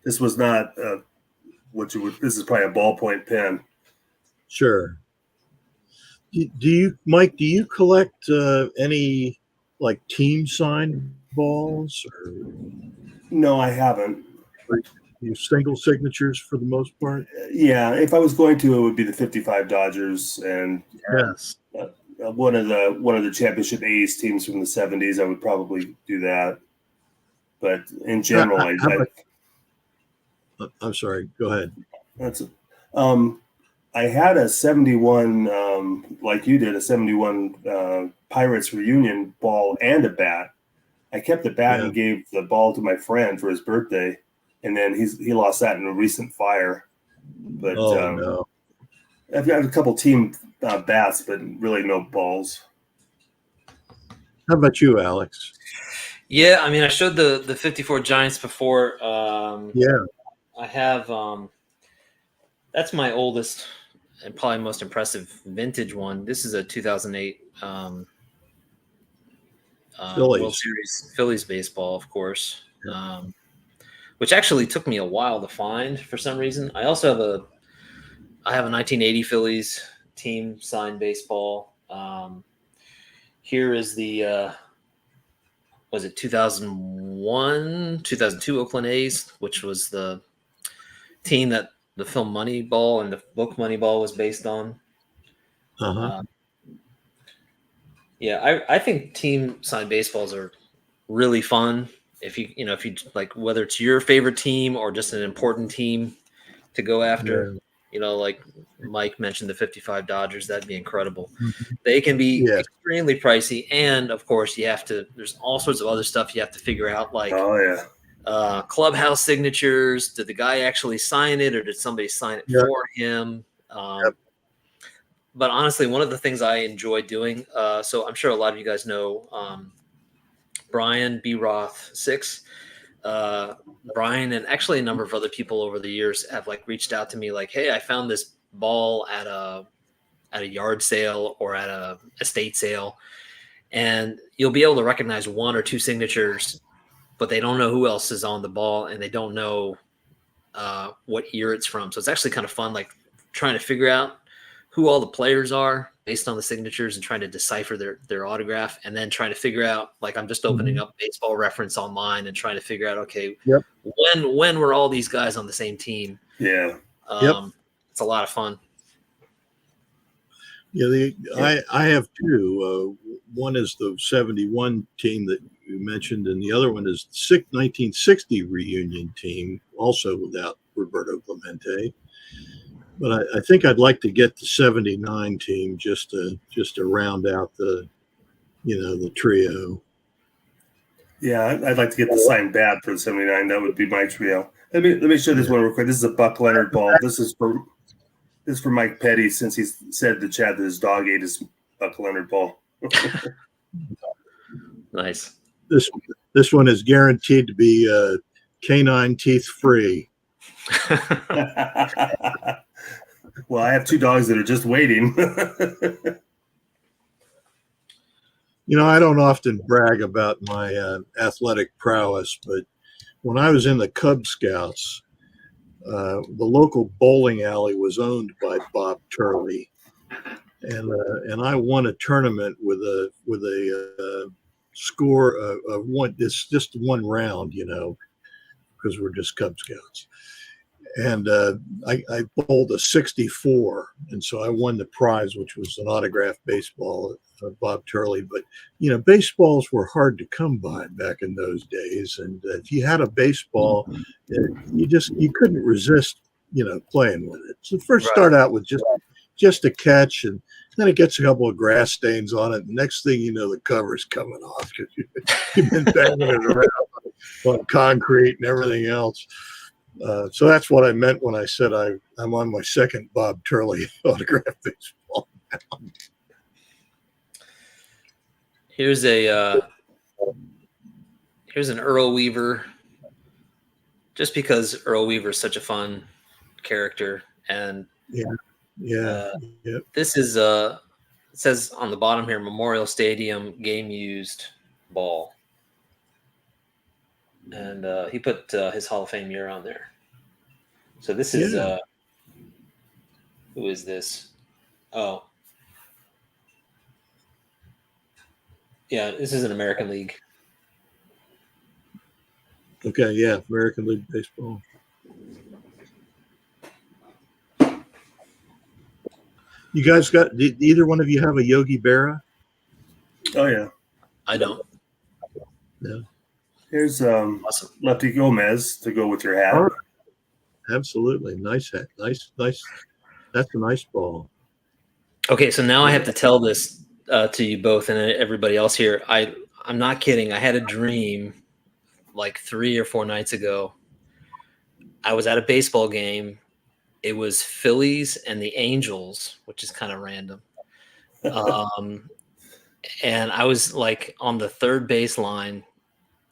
This was not this is probably a ballpoint pen. Sure. Do you, Mike, do you collect any like team signed balls? Or? No, I haven't. You single signatures for the most part. Yeah, if I was going to, it would be the '55 Dodgers and Yes. one of the championship A's teams from the '70s. I would probably do that. But in general, How about, I'm sorry. Go ahead. that's I had a 71, like you did, a 71 Pirates reunion ball and a bat. I kept the bat and gave the ball to my friend for his birthday, and then he lost that in a recent fire. But No. I've got a couple team bats, but really no balls. How about you, Alex? Yeah, I mean, I showed the 54 Giants before. Yeah. I have that's my oldest and probably most impressive vintage one. This is a 2008 World Series Phillies baseball, of course, which actually took me a while to find for some reason. I also have a 1980 Phillies team signed baseball. Here is the was it 2001, 2002 Oakland A's, which was the team that the film Moneyball and the book Moneyball was based on. Yeah, I think team signed baseballs are really fun. If you like, whether it's your favorite team or just an important team to go after, like Mike mentioned the 55 Dodgers, that'd be incredible. They can be extremely pricey. And of course there's all sorts of other stuff you have to figure out, like, clubhouse signatures. Did the guy actually sign it, or did somebody sign it for him? But honestly, one of the things I enjoy doing, so I'm sure a lot of you guys know Brian B. Roth 6. Brian and actually a number of other people over the years have reached out to me like, hey, I found this ball at a yard sale or at a estate sale, and you'll be able to recognize one or two signatures, but they don't know who else is on the ball, and they don't know what year it's from. So it's actually kind of fun, like trying to figure out who all the players are based on the signatures and trying to decipher their autograph, and then trying to figure out, like, I'm just opening up Baseball Reference online and trying to figure out, okay, when were all these guys on the same team? Yeah. It's a lot of fun. Yeah, I have two. One is the 71 team that you mentioned, and the other one is the 1960 reunion team, also without Roberto Clemente. But I think I'd like to get the 79 team just to round out the trio. Yeah, I'd like to get the signed bat for the 79. That would be my trio. Let me show this one real quick. This is a Buck Leonard ball. This is for Mike Petty, since he said in the chat that his dog ate his Buck Leonard ball. Nice. This one is guaranteed to be canine teeth free. Well, I have two dogs that are just waiting. I don't often brag about my athletic prowess, but when I was in the Cub Scouts, the local bowling alley was owned by Bob Turley, and I won a tournament with a score of one. It's just one round, because we're just Cub Scouts. And I bowled a 64, and so I won the prize, which was an autographed baseball of Bob Turley. But baseballs were hard to come by back in those days, and if you had a baseball, you couldn't resist playing with it. So first start out with just a catch, and then it gets a couple of grass stains on it. And next thing you know, the cover's coming off because you've been banging it around on concrete and everything else. So that's what I meant when I said I'm on my second Bob Turley autographed baseball. Here's an Earl Weaver, just because Earl Weaver is such a fun character, and this is it says on the bottom here, Memorial Stadium game used ball. And he put his Hall of Fame year on there. So this is who is this? Oh, yeah, this is an American League. Okay, yeah, American League Baseball. You guys did either one of you have a Yogi Berra? Oh yeah. I don't. Yeah. Here's Awesome. Lefty Gomez to go with your hat. All right. Absolutely. Nice hat. Nice. That's a nice ball. Okay, so now I have to tell this to you both and everybody else here. I'm not kidding. I had a dream like 3 or 4 nights ago. I was at a baseball game. It was Phillies and the Angels, which is kind of random. And I was like on the third baseline,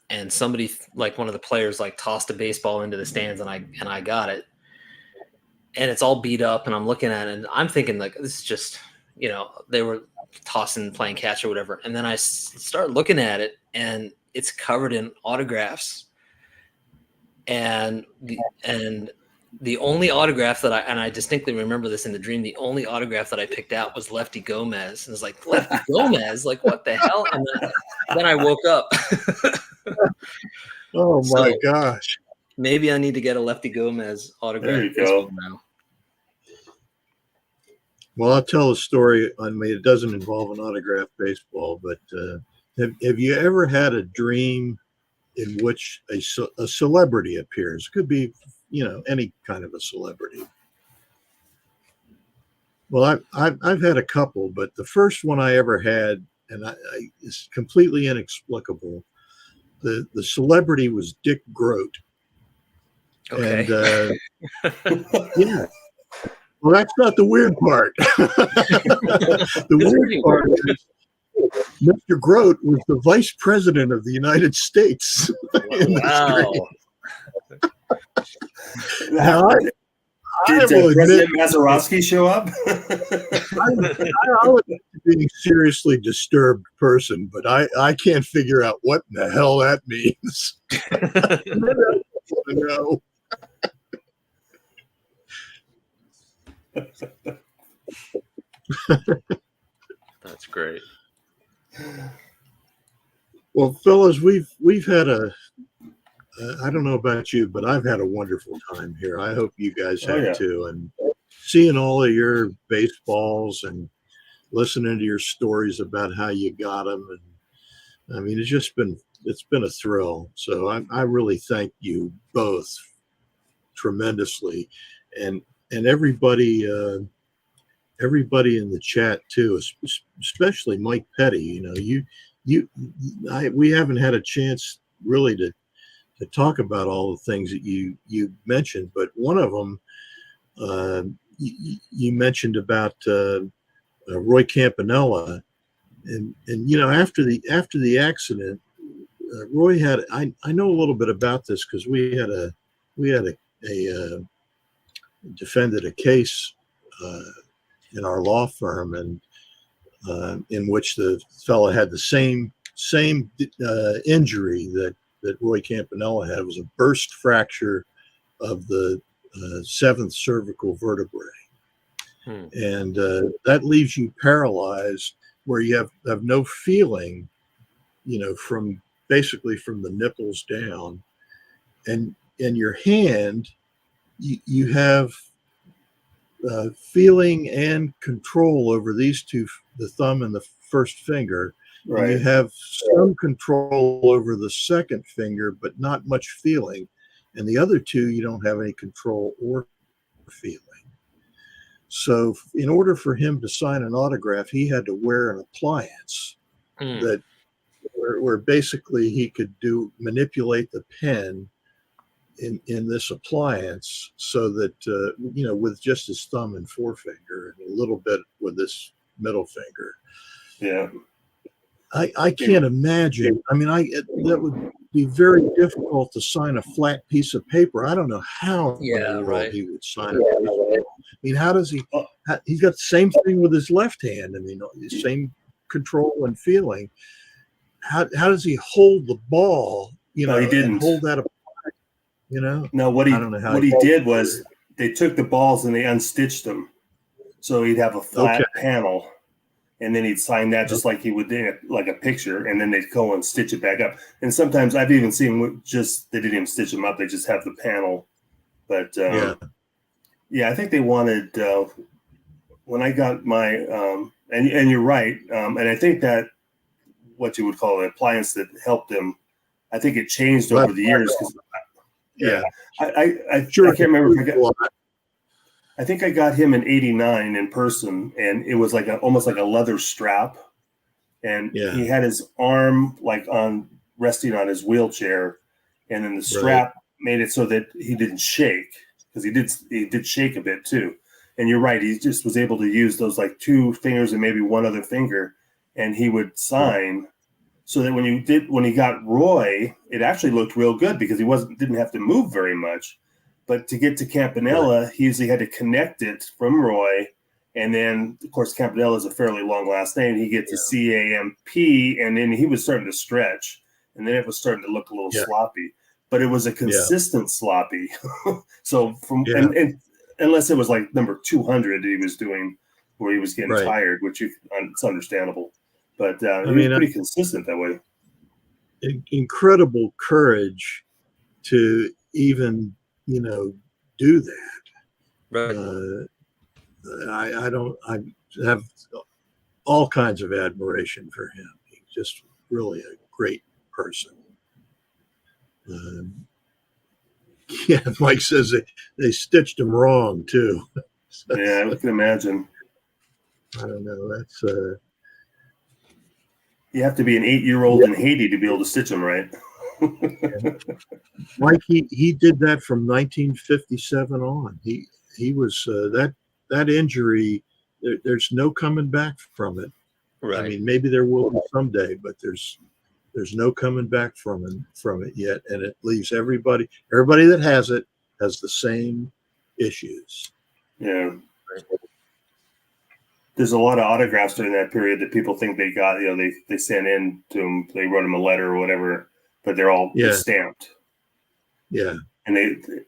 and somebody, like one of the players, like tossed a baseball into the stands, and I got it. And it's all beat up, and I'm looking at it, and I'm thinking like, this is just, they were tossing, playing catch or whatever. And then I start looking at it, and it's covered in autographs. And the only autograph that I distinctly remember this in the dream, the only autograph that I picked out was Lefty Gomez. And it's like, Lefty Gomez? Like, what the hell? And then I woke up. Oh, my gosh. Maybe I need to get a Lefty Gomez autograph. There you go. Now. Well, I'll tell a story. I mean, it doesn't involve an autographed baseball, but have you ever had a dream in which a celebrity appears? It could be, any kind of a celebrity. Well, I've had a couple, but the first one I ever had, and is completely inexplicable. The celebrity was Dick Groat. Okay. And yeah. Well, that's not the weird part. The weird part is Mr. Groat was the vice president of the United States. Wow. Now, Did President Mazeroski show up? I was being a seriously disturbed person, but I can't figure out what in the hell that means. I know. That's great. Well, fellas, we've had I don't know about you, but I've had a wonderful time here. I hope you guys have too. And seeing all of your baseballs and listening to your stories about how you got them, and I mean, it's been a thrill. So I really thank you both tremendously, and everybody in the chat too, especially Mike Petty. We haven't had a chance really to talk about all the things that you mentioned, but one of them you mentioned about Roy Campanella, and after the accident, Roy had I know a little bit about this because we had a defended a case in our law firm, and in which the fellow had the same injury that Roy Campanella had. It was a burst fracture of the 7th cervical vertebrae. And that leaves you paralyzed, where you have no feeling, from basically from the nipples down, and your hand, you have feeling and control over these two, the thumb and the first finger. Right. You have some control over the second finger, but not much feeling. And the other two, you don't have any control or feeling. So in order for him to sign an autograph, he had to wear an appliance that where basically he could manipulate the pen in this appliance, so that with just his thumb and forefinger and a little bit with this middle finger. Yeah. I can't imagine. I mean, that would be very difficult to sign a flat piece of paper. I don't know how in the world he would sign it. I mean, how does he? He's got the same thing with his left hand. I mean, the same control and feeling. How does he hold the ball? No, he didn't hold that. No, what he did was they took the balls and they unstitched them, so he'd have a flat panel. and then he'd sign that just like he would like a picture, and then they'd go and stitch it back up. And sometimes I've even seen just they didn't even stitch them up; they just have the panel. But yeah, I think they wanted when I got my and you're right, and I think that what you would call an appliance that helped him. I think it changed over the years. I can't remember. I think I got him in '89 in person, and it was like almost like a leather strap, and he had his arm like resting on his wheelchair, and then the strap made it so that he didn't shake, because he did shake a bit too. And you're right, he just was able to use those like 2 fingers and maybe one other finger, and he would sign. So that when he got Roy, it actually looked real good because he didn't have to move very much. But to get to Campanella, he usually had to connect it from Roy, and then of course Campanella is a fairly long last name. He get to CAMP, and then he was starting to stretch, and then it was starting to look a little sloppy. But it was a consistent sloppy. So and unless it was like number 200 he was doing, where he was getting tired, which it's understandable. But he was pretty consistent that way. Incredible courage to even, do that. Right. I have all kinds of admiration for him. He's just really a great person. Mike says they stitched him wrong too. Yeah, I can imagine. I don't know. That's you have to be an 8-year-old in Haiti to be able to stitch them right. Mike, he did that from 1957 on. He was that injury. There's no coming back from it. Right. I mean, maybe there will be someday, but there's no coming back from it yet, and it leaves everybody that has it has the same issues. Yeah. There's a lot of autographs during that period that people think they got. They sent in to them. They wrote them a letter or whatever, but they're all stamped. Yeah. And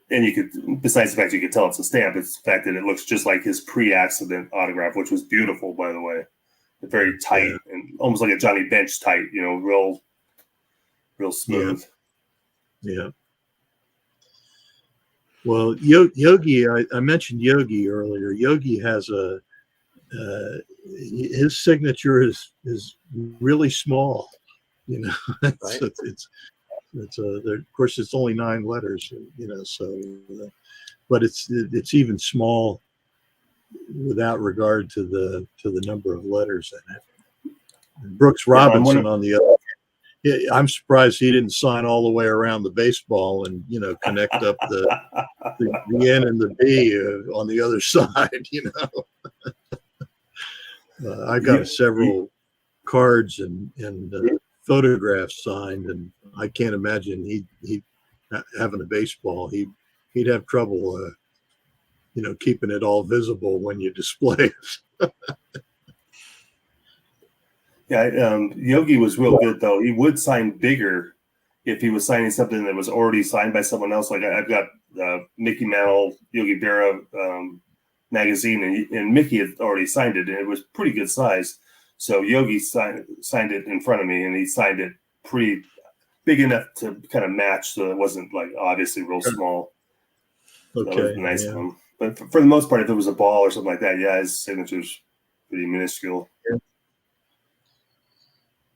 you could, besides the fact you could tell it's a stamp, it's the fact that it looks just like his pre-accident autograph, which was beautiful, by the way. Very tight and almost like a Johnny Bench tight, real smooth. Yeah. Well, Yogi, I mentioned Yogi earlier. Yogi has his signature is really small. Of course it's only 9 letters, so but it's even small without regard to the number of letters in it. And Brooks Robinson on the other, I'm surprised he didn't sign all the way around the baseball and connect up the N and the B on the other side. I got several cards and photographs signed, and I can't imagine he having a baseball. He'd have trouble, keeping it all visible when you display it. Yeah, Yogi was real good though. He would sign bigger if he was signing something that was already signed by someone else. Like I've got Mickey Mantle, Yogi Berra magazine, and Mickey had already signed it, and it was pretty good size. So Yogi signed it in front of me, and he signed it pretty big enough to kind of match, so it wasn't like obviously real small. Okay, that was nice of him. But for the most part, if it was a ball or something like that, his signature's pretty minuscule. Yeah.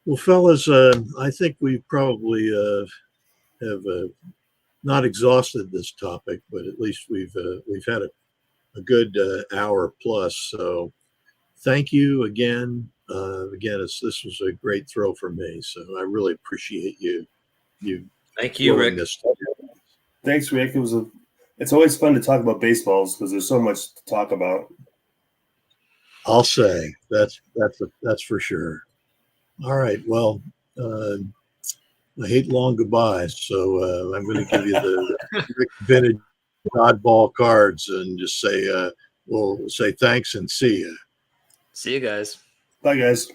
Well, fellas, I think we probably have not exhausted this topic, but at least we've had a good hour plus. So thank you again. This was a great throw for me. So I really appreciate you. Thank you, Rick. Thanks, Rick. It's always fun to talk about baseballs because there's so much to talk about. I'll say that's for sure. All right. Well, I hate long goodbyes, so I'm going to give you the Rick vintage oddball cards and just say, we'll say thanks and see you. See you guys. Bye, guys.